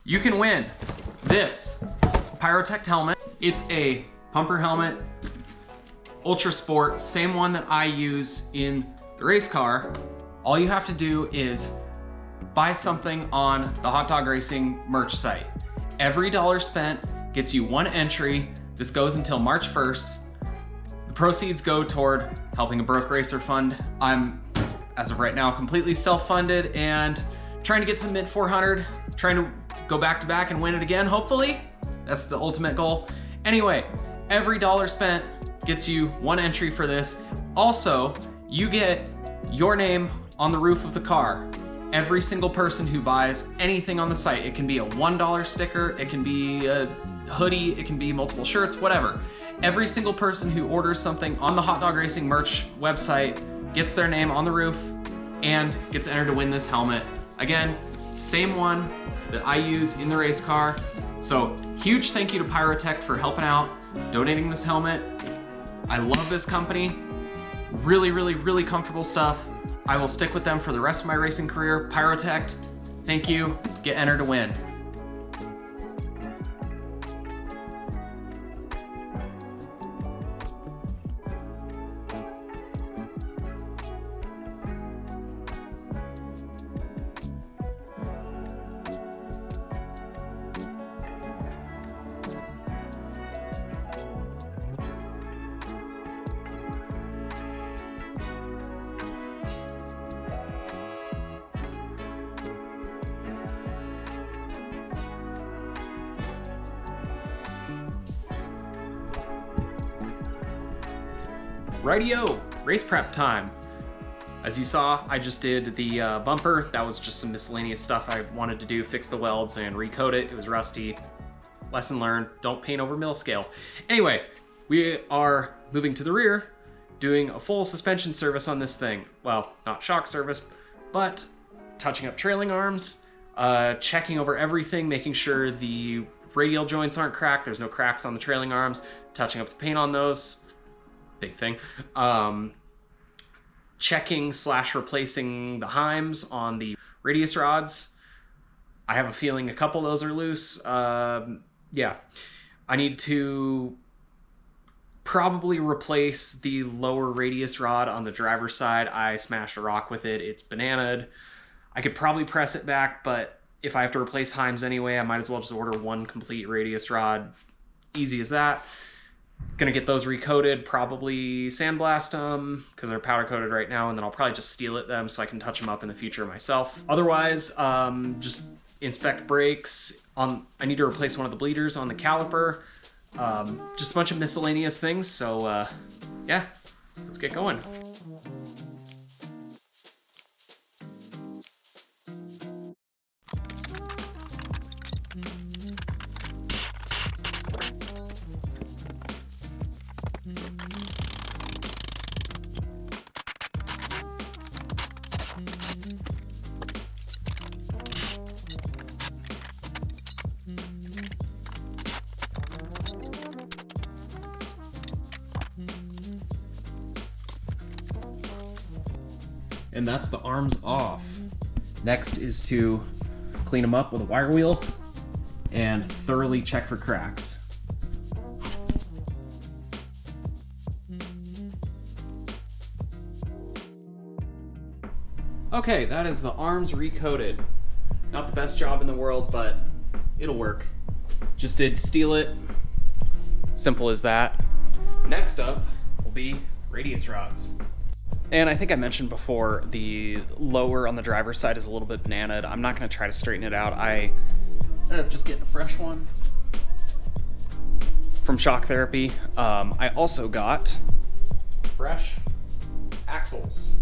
you can win this Pyrotech helmet. It's a pumper helmet, Ultra Sport, same one that I use in the race car. All you have to do is buy something on the Hot Dog Racing merch site. Every dollar spent gets you one entry. This goes until March 1st. The proceeds go toward helping a broke racer fund. I'm, as of right now, completely self-funded and trying to get to mid 400, trying to go back to back and win it again, hopefully. That's the ultimate goal. Anyway, every dollar spent gets you one entry for this. Also, you get your name on the roof of the car. Every single person who buys anything on the site, it can be a $1 sticker, it can be a hoodie, it can be multiple shirts, whatever. Every single person who orders something on the Hot Dog Racing merch website gets their name on the roof and gets entered to win this helmet. Again, same one that I use in the race car. So huge thank you to Pyrotech for helping out, donating this helmet. I love this company. Really, really, really comfortable stuff. I will stick with them for the rest of my racing career. Pyrotech, thank you. Get entered to win. Rightio, race prep time. As you saw, I just did the bumper. That was just some miscellaneous stuff I wanted to do, fix the welds and recoat it. It was rusty. Lesson learned, don't paint over mill scale. Anyway, we are moving to the rear, doing a full suspension service on this thing. Well, not shock service, but touching up trailing arms, checking over everything, making sure the radial joints aren't cracked, there's no cracks on the trailing arms, touching up the paint on those. Big thing. Checking / replacing the heims on the radius rods. I have a feeling a couple of those are loose. Yeah, I need to probably replace the lower radius rod on the driver's side. I smashed a rock with it. It's bananaed. I could probably press it back, but if I have to replace heims anyway, I might as well just order one complete radius rod. Easy as that. Gonna get those recoated, probably sandblast them because they're powder coated right now, and then I'll probably just steel it them so I can touch them up in the future myself. Otherwise, just inspect brakes. I need to replace one of the bleeders on the caliper. Just a bunch of miscellaneous things. So yeah, let's get going. And that's the arms off. Next is to clean them up with a wire wheel and thoroughly check for cracks. Okay, that is the arms recoated. Not the best job in the world, but it'll work. Just did steel it. Simple as that. Next up will be radius rods. And I think I mentioned before, the lower on the driver's side is a little bit bananaed. I'm not going to try to straighten it out. I ended up just getting a fresh one from Shock Therapy. I also got fresh axles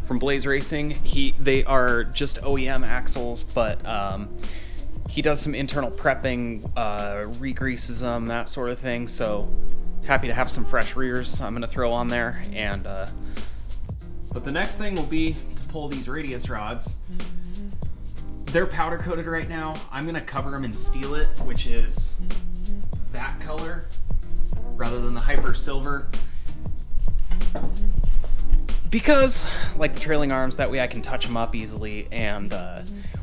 from Blaze Racing. They are just OEM axles, but he does some internal prepping, re-greases them, that sort of thing. So happy to have some fresh rears I'm going to throw on there. And but the next thing will be to pull these radius rods. They're powder coated right now. I'm going to cover them in Steel It, which is that color rather than the hyper silver. Because, like the trailing arms, that way I can touch them up easily, and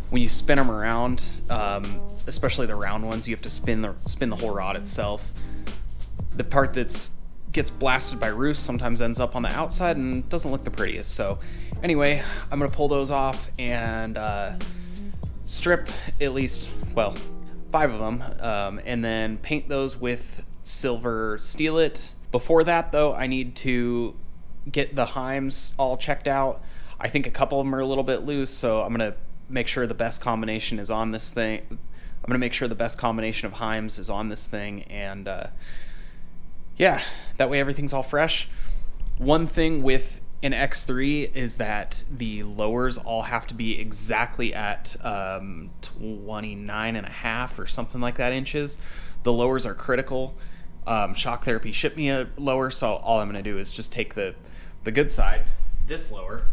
when you spin them around, especially the round ones, you have to spin the whole rod itself. The part that's gets blasted by roost sometimes ends up on the outside and doesn't look the prettiest. So anyway, I'm gonna pull those off and strip at least, well, 5 of them, and then paint those with silver steel it. Before that though, I need to get the heims all checked out. I think a couple of them are a little bit loose, so I'm gonna make sure the best combination is on this thing. I'm gonna make sure the best combination of heims is on this thing, and yeah, that way everything's all fresh. One thing with an X3 is that the lowers all have to be exactly at 29.5 or something like that inches. The lowers are critical. Shock Therapy shipped me a lower, so all I'm gonna do is just take the good side, this lower,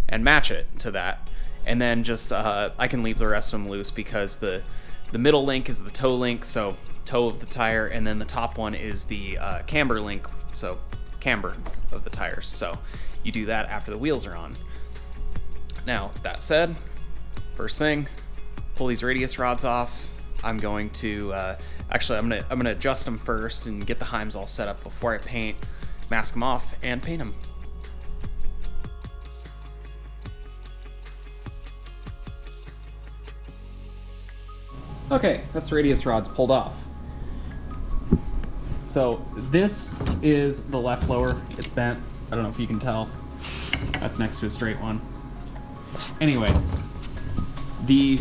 and match it to that. And then just, I can leave the rest of them loose because the middle link is the toe link, so toe of the tire, and then the top one is the camber link, so camber of the tires. So you do that after the wheels are on. Now, that said, first thing, pull these radius rods off. I'm going to, actually I'm gonna adjust them first and get the heims all set up before I paint, mask them off, and paint them. Okay, that's radius rods pulled off. So this is the left lower. It's bent. I don't know if you can tell. That's next to a straight one. Anyway, the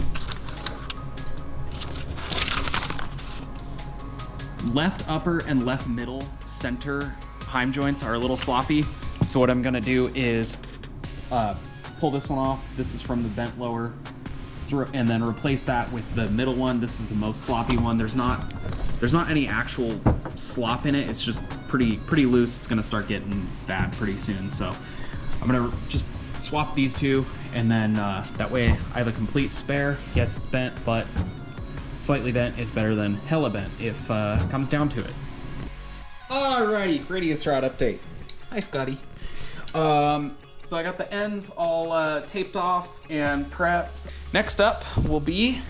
left upper and left middle center heim joints are a little sloppy. So what I'm gonna do is pull this one off. This is from the bent lower, and then replace that with the middle one. This is the most sloppy one. There's not any actual slop in it. It's just pretty loose. It's gonna start getting bad pretty soon. So I'm gonna just swap these two, and then that way I have a complete spare. Yes, it's bent, but slightly bent is better than hella bent if it comes down to it. Alrighty, radius rod update. Hi, Scotty. So I got the ends all taped off and prepped. Next up will be,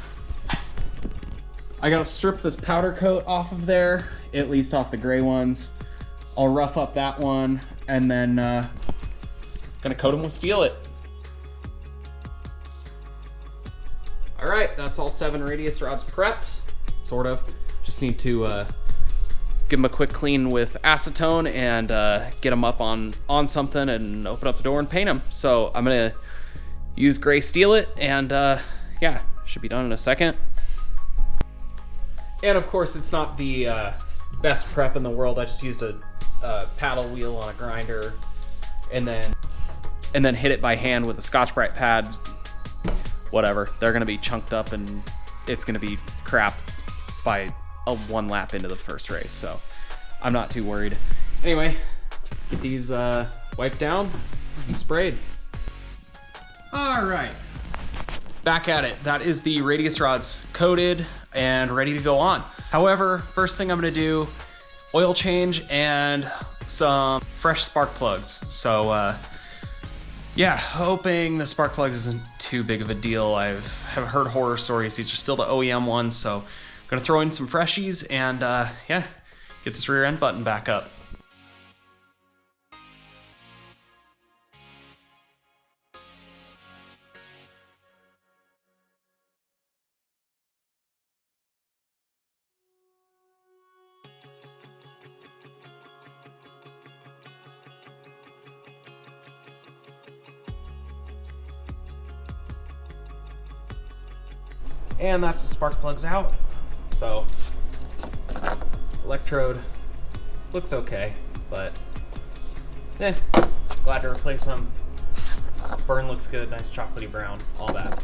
I gotta strip this powder coat off of there, at least off the gray ones. I'll rough up that one, and then gonna coat them with Steel It. All right, that's all 7 radius rods prepped, sort of. Just need to give them a quick clean with acetone and get them up on something and open up the door and paint them. So I'm gonna use gray Steel It, and yeah, should be done in a second. And of course, it's not the best prep in the world. I just used a paddle wheel on a grinder, and then hit it by hand with a Scotch-Brite pad. Whatever, they're gonna be chunked up, and it's gonna be crap by one lap into the first race. So I'm not too worried. Anyway, get these wiped down and sprayed. All right, back at it. That is the radius rods coated and ready to go on. However, first thing I'm gonna do, oil change and some fresh spark plugs. So yeah, hoping the spark plugs isn't too big of a deal. I have heard horror stories. These are still the OEM ones, so I'm gonna throw in some freshies and yeah, get this rear end button back up. And that's the spark plugs out. So electrode looks okay, but glad to replace them. Burn looks good, nice chocolatey brown, all that.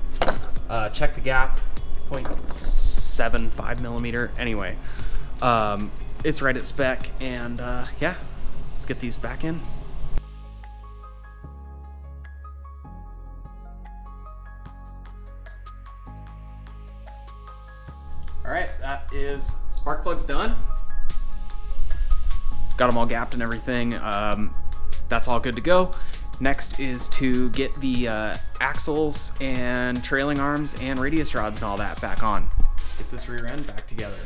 Check the gap, 0.75 millimeter. Anyway, it's right at spec, and yeah, let's get these back in. All right, that is spark plugs done. Got them all gapped and everything. That's all good to go. Next is to get the axles and trailing arms and radius rods and all that back on. Get this rear end back together.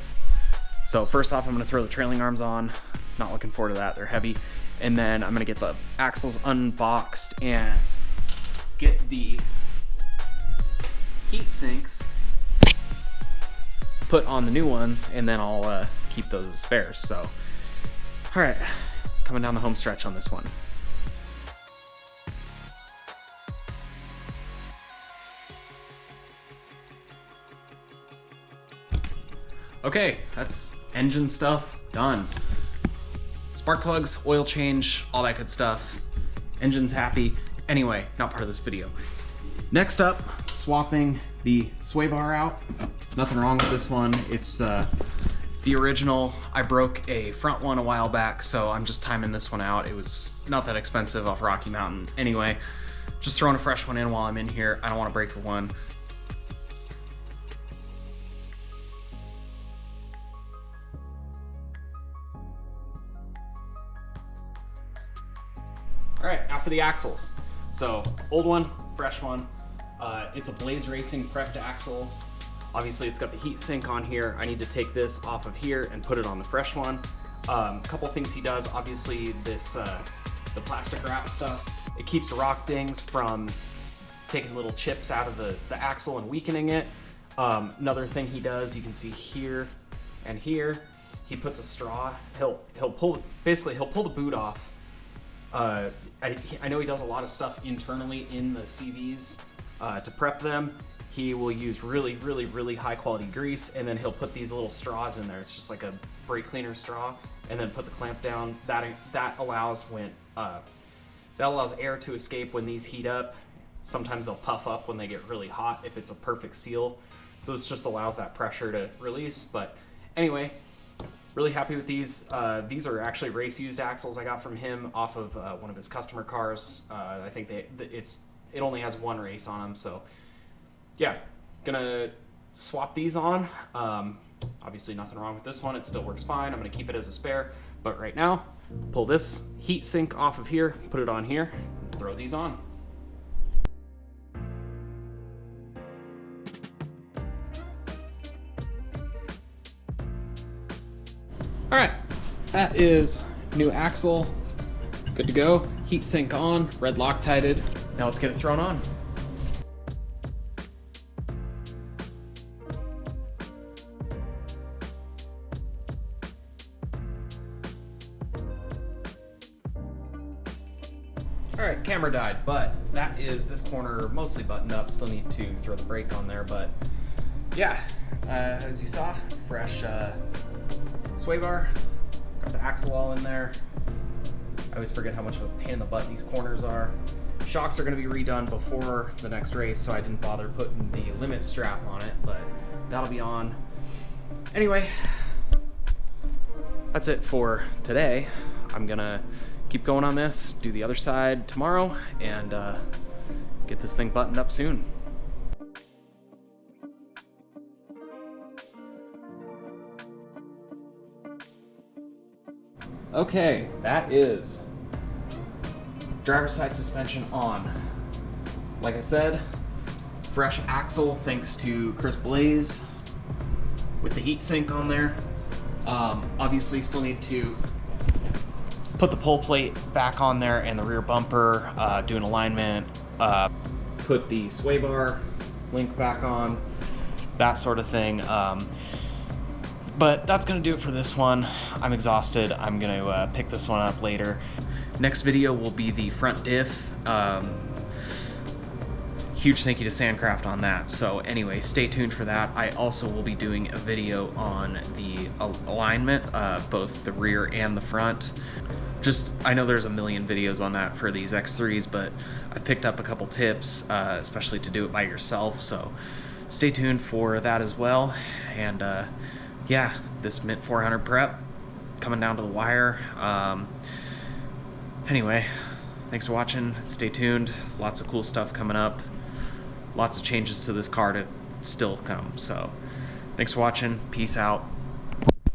So first off, I'm gonna throw the trailing arms on. Not looking forward to that, they're heavy. And then I'm gonna get the axles unboxed and get the heat sinks put on the new ones, and then I'll keep those as spares. So, all right, coming down the home stretch on this one. Okay, that's engine stuff done. Spark plugs, oil change, all that good stuff. Engine's happy. Anyway, not part of this video. Next up, swapping the sway bar out. Nothing wrong with this one. It's the original. I broke a front one a while back, so I'm just timing this one out. It was not that expensive off Rocky Mountain. Anyway, just throwing a fresh one in while I'm in here. I don't want to break the one. All right, now for the axles. So old one, fresh one. It's a Blaze Racing prepped axle. Obviously it's got the heat sink on here. I need to take this off of here and put it on the fresh one. A couple things he does, obviously this, the plastic wrap stuff, it keeps rock dings from taking little chips out of the axle and weakening it. Another thing he does, you can see here and here, he puts a straw. He'll pull the boot off. I know he does a lot of stuff internally in the CVs to prep them. He will use really high quality grease, and then he'll put these little straws in there. It's just like a brake cleaner straw, and then put the clamp down. That allows air to escape when these heat up. Sometimes they'll puff up when they get really hot if it's a perfect seal. So this just allows that pressure to release. But anyway, really happy with these. These are actually race used axles I got from him off of one of his customer cars. I think it only has one race on them, so yeah, gonna swap these on. Obviously nothing wrong with this one, it still works fine. I'm gonna keep it as a spare, but right now, pull this heat sink off of here, put it on here, throw these on. All right, that is new axle, good to go. Heat sink on, red Loctited. Now let's get it thrown on. All right, camera died, but that is this corner mostly buttoned up. Still need to throw the brake on there, but yeah, as you saw, fresh sway bar, got the axle all in there. I always forget how much of a pain in the butt these corners are. Shocks are gonna be redone before the next race, so I didn't bother putting the limit strap on it, but that'll be on. Anyway, that's it for today. I'm gonna keep going on this, do the other side tomorrow, and get this thing buttoned up soon. Okay, that is driver's side suspension on. Like I said, fresh axle thanks to Chris Blaze with the heat sink on there. Obviously still need to put the pull plate back on there and the rear bumper, do an alignment, put the sway bar link back on, that sort of thing. But that's gonna do it for this one. I'm exhausted. I'm gonna pick this one up later. Next video will be the front diff. Huge thank you to Sandcraft on that. So anyway, stay tuned for that. I also will be doing a video on the alignment, both the rear and the front. I know there's a million videos on that for these X3s, but I've picked up a couple tips, especially to do it by yourself. So stay tuned for that as well. And yeah, this Mint 400 prep coming down to the wire. Anyway, thanks for watching. Stay tuned. Lots of cool stuff coming up. Lots of changes to this car to still come. So thanks for watching. Peace out.